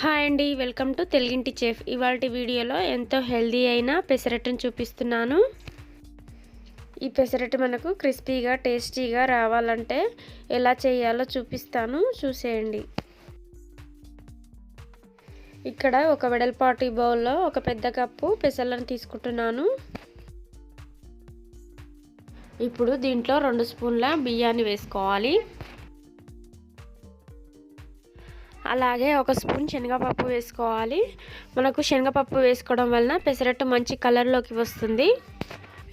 Hi అండి, welcome to తెలుగింటి chef. ఇవాల్టి వీడియోలో ఎంతో హెల్దీ అయిన పెసరట్టును చూపిస్తున్నాను. ఈ పెసరట్టు మనకు క్రిస్పీగా టేస్టీగా రావాలంటే ఎలా చేయాలో చూపిస్తాను, చూసేయండి. ఇక్కడ ఒక వెడల్పాటి బౌల్లో ఒక పెద్ద కప్పు పెసలను తీసుకుంటున్నాను. ఇప్పుడు దీంట్లో 2 స్పూన్ల బియ్యాన్ని వేసుకోవాలి. అలాగే 1 స్పూన్ శనగపప్పు వేసుకోవాలి. మనకు శనగపప్పు వేసుకోవడం వలన పెసరట్టు మంచి కలర్లోకి వస్తుంది.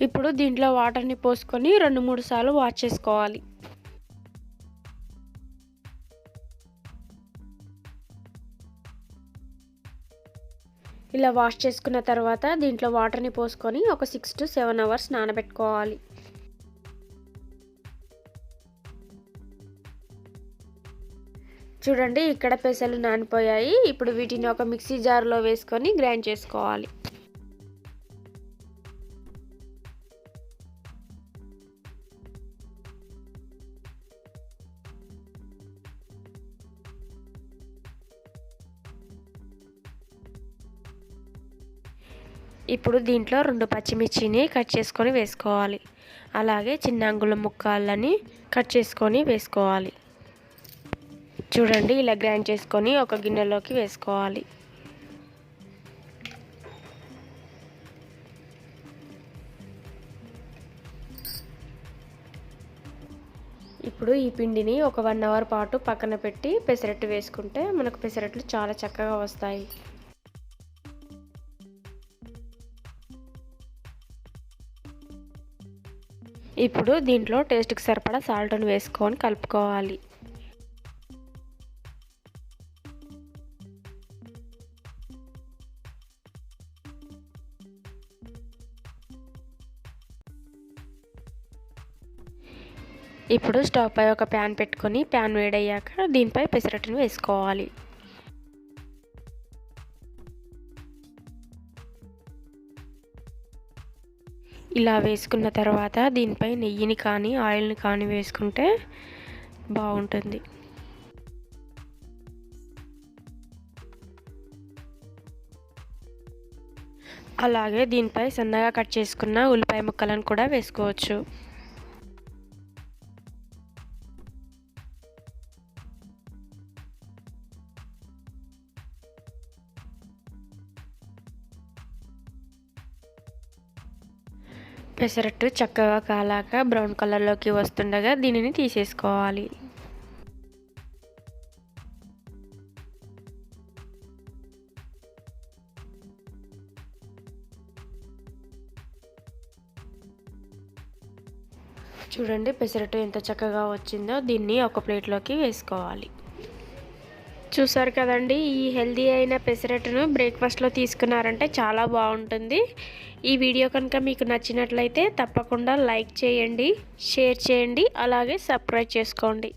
ఇప్పుడు దీంట్లో వాటర్ని పోసుకొని 2-3 సార్లు వాష్ చేసుకోవాలి. ఇలా వాష్ చేసుకున్న తర్వాత దీంట్లో వాటర్ని పోసుకొని ఒక 6 to 7 అవర్స్ నానబెట్టుకోవాలి. చూడండి, ఇక్కడ పెసలు నానిపోయాయి. ఇప్పుడు వీటిని ఒక మిక్సీ జార్లో వేసుకొని గ్రైండ్ చేసుకోవాలి. ఇప్పుడు దీంట్లో 2 పచ్చిమిర్చిని కట్ చేసుకొని వేసుకోవాలి. అలాగే చిన్న అంగుళం ముక్కలని కట్ చేసుకొని వేసుకోవాలి. చూడండి, ఇలా గ్రైండ్ చేసుకొని ఒక గిన్నెలోకి వేసుకోవాలి. ఇప్పుడు ఈ పిండిని ఒక 1 అవర్ పాటు పక్కన పెట్టి పెసరట్టు వేసుకుంటే మనకు పెసరట్లు చాలా చక్కగా వస్తాయి. ఇప్పుడు దీంట్లో టేస్ట్కి సరిపడా సాల్ట్ని వేసుకొని కలుపుకోవాలి. ఇప్పుడు స్టవ్ పై ఒక ప్యాన్ పెట్టుకొని ప్యాన్ వేడయ్యాక దీనిపై పెసరట్టును వేసుకోవాలి. ఇలా వేసుకున్న తర్వాత దీనిపై నెయ్యిని కానీ ఆయిల్ని కానీ వేసుకుంటే బాగుంటుంది. అలాగే దీనిపై సన్నగా కట్ చేసుకున్న ఉల్లిపాయ ముక్కలను కూడా వేసుకోవచ్చు. పెసరట్టు చక్కగా కాలాక బ్రౌన్ కలర్లోకి వస్తుండగా దీనిని తీసేసుకోవాలి. చూడండి, పెసరట్టు ఎంత చక్కగా వచ్చిందో. దీన్ని ఒక ప్లేట్లోకి వేసుకోవాలి. చూసారు కదండి, ఈ హెల్దీ అయిన పెసరట్టును బ్రేక్ఫాస్ట్లో తీసుకున్నారంటే చాలా బాగుంటుంది. ఈ వీడియో కనుక మీకు నచ్చినట్లయితే తప్పకుండా లైక్ చేయండి, షేర్ చేయండి, అలాగే సబ్స్క్రైబ్ చేసుకోండి.